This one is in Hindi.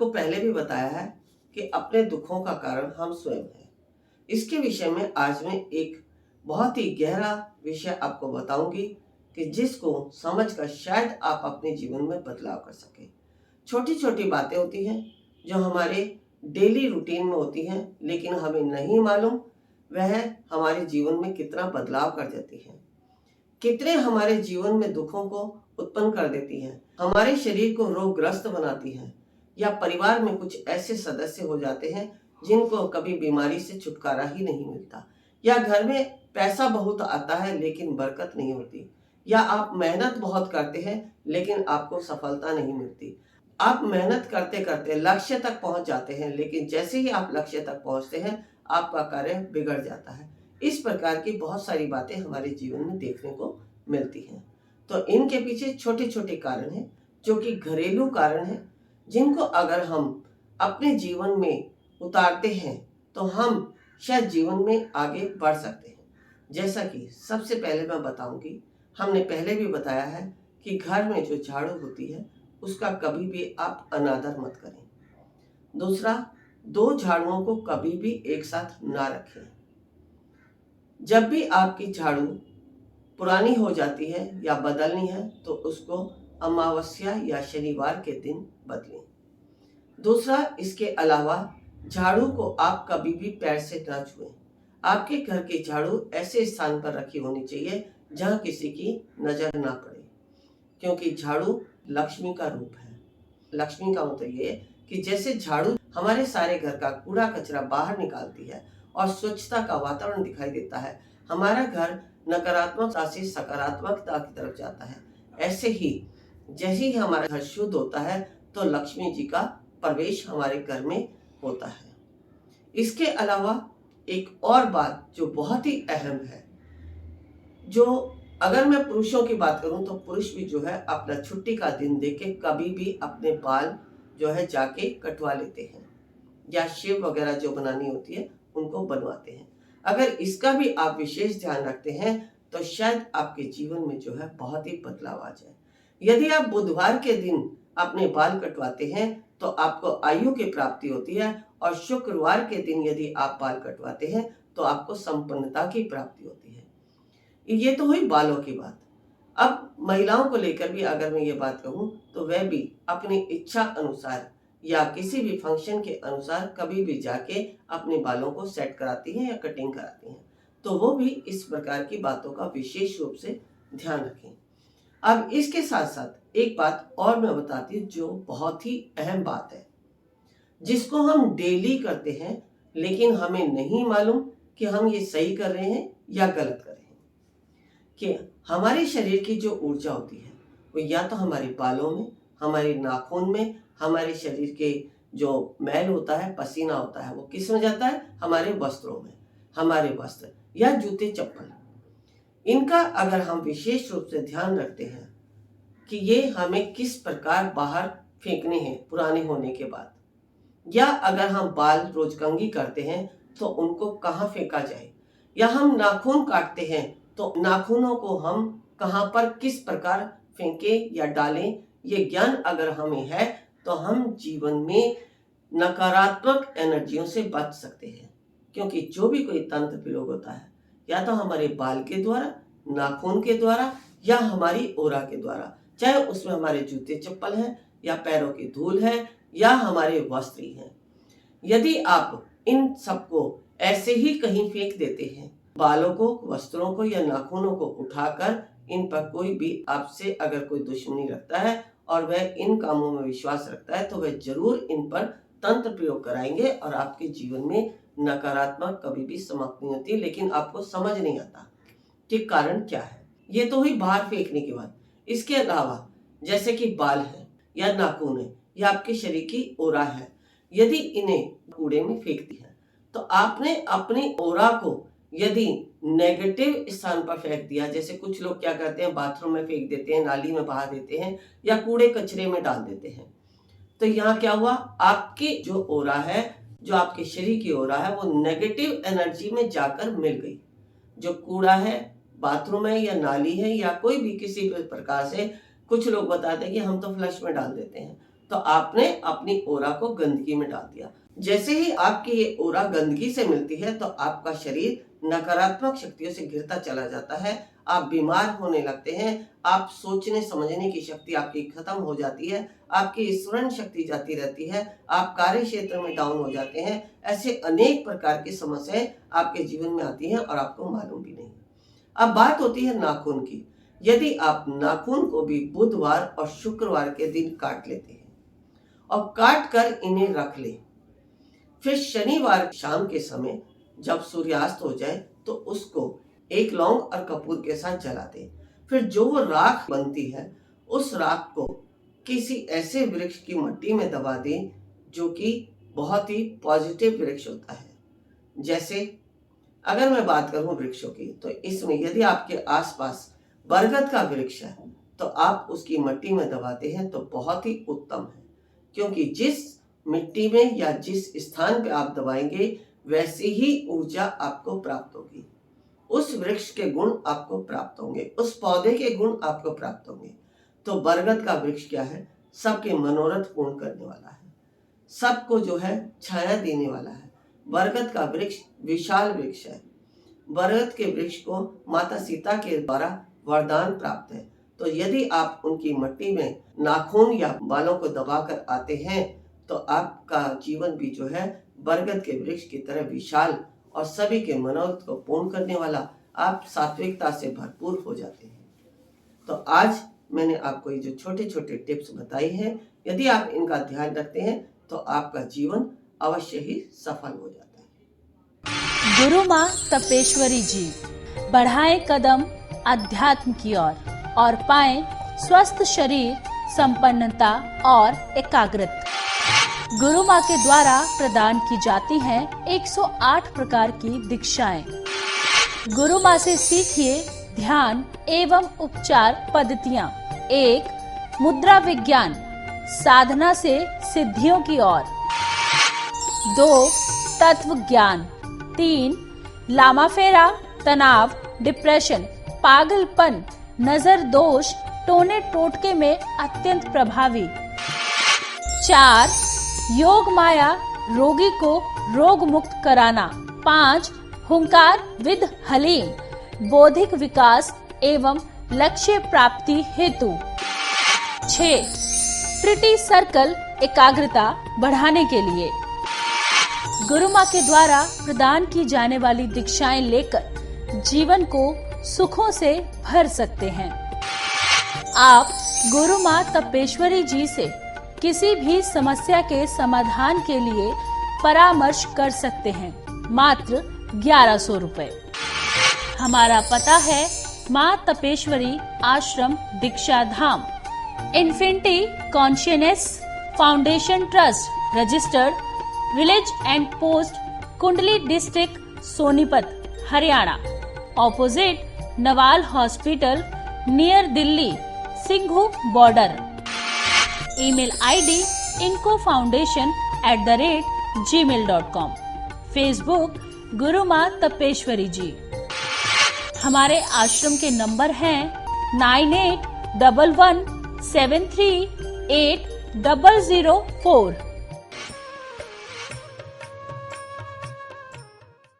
आपको पहले भी बताया है कि अपने दुखों का कारण हम स्वयं हैं। इसके विषय में आज मैं एक बहुत ही गहरा विषय आपको बताऊंगी कि जिसको समझकर शायद आप अपने जीवन में बदलाव कर सके। छोटी छोटी बातें होती हैं जो हमारे डेली रूटीन में होती हैं, लेकिन हमें नहीं मालूम वह हमारे जीवन में कितना बदलाव कर देती हैं, कितने हमारे जीवन में दुखों को उत्पन्न कर देती हैं, हमारे शरीर को रोगग्रस्त बनाती हैं, या परिवार में कुछ ऐसे सदस्य हो जाते हैं जिनको कभी बीमारी से छुटकारा ही नहीं मिलता, या घर में पैसा बहुत आता है लेकिन बरकत नहीं होती, या आप मेहनत बहुत करते हैं लेकिन आपको सफलता नहीं मिलती। आप मेहनत करते करते लक्ष्य तक पहुंच जाते हैं, लेकिन जैसे ही आप लक्ष्य तक पहुंचते हैं आपका कार्य बिगड़ जाता है। इस प्रकार की बहुत सारी बातें हमारे जीवन में देखने को मिलती हैं। तो इनके पीछे छोटे छोटे कारण हैं जो कि घरेलू कारण हैं, जिनको अगर हम अपने जीवन में उतारते हैं तो हम शायद जीवन में आगे बढ़ सकते हैं। जैसा कि सबसे पहले मैं बताऊंगी, हमने पहले भी बताया है कि घर में जो झाड़ू होती है उसका कभी भी आप अनादर मत करें। दूसरा, दो झाड़ुओं को कभी भी एक साथ ना रखें। जब भी आपकी झाड़ू पुरानी हो जाती है या बदलनी है तो उसको अमावस्या या शनिवार के दिन बदलें। दूसरा, इसके अलावा झाड़ू को आप कभी भी पैर से ना छुएं। आपके घर की झाड़ू ऐसे स्थान पर रखी होनी चाहिए जहां किसी की नजर ना पड़े, क्योंकि झाड़ू लक्ष्मी का रूप है। लक्ष्मी का मतलब ये कि जैसे झाड़ू हमारे सारे घर का कूड़ा कचरा बाहर निकालती है और स्वच्छता का वातावरण दिखाई देता है, हमारा घर नकारात्मकता से सकारात्मकता की तरफ जाता है, ऐसे ही जैसे ही हमारा घर शुद्ध होता है तो लक्ष्मी जी का प्रवेश हमारे घर में होता है। इसके अलावा एक और बात जो बहुत ही अहम है, जो अगर मैं पुरुषों की बात करूं तो पुरुष भी जो है अपना छुट्टी का दिन देके कभी भी अपने बाल जो है जाके कटवा लेते हैं, या शेव वगैरह जो बनानी होती है उनको बनवाते हैं। अगर इसका भी आप विशेष ध्यान रखते हैं तो शायद आपके जीवन में जो है बहुत ही बदलाव आ जाए। यदि आप बुधवार के दिन अपने बाल कटवाते हैं तो आपको आयु की प्राप्ति होती है, और शुक्रवार के दिन यदि आप बाल कटवाते हैं तो आपको संपन्नता की प्राप्ति होती है। ये तो हुई बालों की बात। अब महिलाओं को लेकर भी अगर मैं ये बात कहूँ तो वह भी अपनी इच्छा अनुसार या किसी भी फंक्शन के अनुसार कभी भी जाके अपने बालों को सेट कराती हैं या कटिंग कराती हैं, तो वो भी इस प्रकार की बातों का विशेष रूप से ध्यान रखें। अब इसके साथ साथ एक बात और मैं बताती हूँ जो बहुत ही अहम बात है, जिसको हम डेली करते हैं लेकिन हमें नहीं मालूम कि हम ये सही कर रहे हैं या गलत कर रहे हैं। कि हमारे शरीर की जो ऊर्जा होती है वो या तो हमारे बालों में, हमारे नाखून में, हमारे शरीर के जो मैल होता है, पसीना होता है, वो किस में जाता है? हमारे वस्त्रों में। हमारे वस्त्र या जूते चप्पल, इनका अगर हम विशेष रूप से ध्यान रखते हैं कि ये हमें किस प्रकार बाहर फेंकने हैं पुराने होने के बाद, या अगर हम बाल रोज कंघी करते हैं तो उनको कहाँ फेंका जाए, या हम नाखून काटते हैं तो नाखूनों को हम कहाँ पर किस प्रकार फेंके या डालें, ये ज्ञान अगर हमें है तो हम जीवन में नकारात्मक एनर्जियों से बच सकते हैं। क्योंकि जो भी कोई तंत्र प्रयोग होता है या तो हमारे बाल के द्वारा, नाखून के द्वारा, या हमारी ओरा के द्वारा, चाहे उसमें हमारे जूते चप्पल हैं या पैरों की धूल है या हमारे वस्त्र ही हैं, यदि आप इन सबको ऐसे ही कहीं फेंक देते हैं, बालों को, वस्त्रों को या नाखूनों को उठाकर, इन पर कोई भी आपसे अगर कोई दुश्मनी रखता है और वह इन कामों में विश्वास रखता है तो वह जरूर इन पर तंत्र प्रयोग कराएंगे और आपके जीवन में नकारात्मक कभी भी समाप्त नहीं होती, लेकिन आपको समझ नहीं आता कि कारण क्या है। ये तो हुई बाहर फेंकने की बात। इसके अलावा जैसे कि बाल है या नाखून है या आपके शरीर की ओरा है, यदि इन्हें कूड़े में फेंकती है तो आपने अपनी ओरा को यदि नेगेटिव स्थान पर फेंक दिया, जैसे कुछ लोग क्या करते हैं बाथरूम में फेंक देते हैं, नाली में बहा देते हैं या कूड़े कचरे में डाल देते हैं, तो यहाँ क्या हुआ, आपकी जो ओरा है, जो आपके शरीर की ओरा है, वो नेगेटिव एनर्जी में जाकर मिल गई। जो कूड़ा है, बाथरूम है या नाली है या कोई भी किसी भी प्रकार से, कुछ लोग बताते हैं कि हम तो फ्लश में डाल देते हैं, तो आपने अपनी ओरा को गंदगी में डाल दिया। जैसे ही आपकी ये ओरा गंदगी से मिलती है तो आपका शरीर नकारात्मक शक्तियों से घिरता चला जाता है, आप बीमार होने लगते हैं, आप सोचने समझने की शक्ति आपकी खत्म हो जाती है, आपकी स्मरण शक्ति जाती रहती है, आप कार्य क्षेत्र में डाउन हो जाते हैं। ऐसे अनेक प्रकार की समस्याएं आपके जीवन में आती हैं और आपको मालूम भी नहीं। अब बात होती है नाखून की। यदि आप नाखून को भी बुधवार और शुक्रवार के दिन काट लेते हैं और काट कर इन्हें रख ले, फिर शनिवार शाम के समय जब सूर्यास्त हो जाए तो उसको एक लौंग और कपूर के साथ जला दें। फिर जो वो राख बनती है उस राख को किसी ऐसे वृक्ष की मिट्टी में दबा दें जो कि बहुत ही पॉजिटिव वृक्ष होता है। जैसे अगर मैं बात करूं वृक्षों की, तो इसमें यदि आपके आसपास बरगद का वृक्ष है तो आप उसकी मिट्टी में दबाते हैं तो बहुत ही उत्तम है, क्योंकि जिस मिट्टी में या जिस स्थान पे आप दबाएंगे वैसी ही ऊर्जा आपको प्राप्त होगी, उस वृक्ष के गुण आपको प्राप्त होंगे, उस पौधे के गुण आपको प्राप्त होंगे। तो बरगद का वृक्ष क्या है? सबके मनोरथ पूर्ण करने वाला है, सबको जो है छाया देने वाला है। बरगद का वृक्ष विशाल वृक्ष है। बरगद के वृक्ष को माता सीता के द्वारा वरदान प्राप्त है। तो यदि आप उनकी मिट्टी में नाखून या बालों को दबाकर आते हैं तो आपका जीवन भी जो है बरगद के वृक्ष की तरह विशाल और सभी के मनोरथ को पूर्ण करने वाला, आप सात्विकता से भरपूर हो जाते हैं। तो आज मैंने आपको ये जो छोटे छोटे टिप्स बताई हैं, यदि आप इनका ध्यान रखते हैं तो आपका जीवन अवश्य ही सफल हो जाता है। गुरु माँ तपेश्वरी जी बढ़ाएं कदम अध्यात्म की ओर और पाएं स्वस्थ शरीर, संपन्नता और एकाग्रता। गुरु माँ के द्वारा प्रदान की जाती हैं 108 प्रकार की दीक्षाएं। गुरु माँ से सीखिए ध्यान एवं उपचार पद्धतियाँ। 1. मुद्रा विज्ञान, साधना से सिद्धियों की ओर। 2. तत्व ज्ञान। 3. लामा फेरा, तनाव, डिप्रेशन, पागलपन, नजर दोष, टोने टोटके में अत्यंत प्रभावी। 4. योग माया, रोगी को रोग मुक्त कराना। 5. हुंकार विद हलीम, बौद्धिक विकास एवं लक्ष्य प्राप्ति हेतु। 6. ट्रिटी सर्कल, एकाग्रता बढ़ाने के लिए। गुरु माँ के द्वारा प्रदान की जाने वाली दीक्षाएं लेकर जीवन को सुखों से भर सकते हैं। आप गुरु माँ तपेश्वरी जी से किसी भी समस्या के समाधान के लिए परामर्श कर सकते हैं, मात्र 1100 रुपए। हमारा पता है Maa Tapeshwari Ashram, Diksha Dham, infinity consciousness foundation trust, registered, village and post, Kundli district, Sonipat, Haryana, opposite Nawal hospital, near Delhi, Singhu border. Email ID incofoundation@gmail.com। Facebook Guru Maa Tapeshwari जी। हमारे आश्रम के नंबर हैं 9811738004।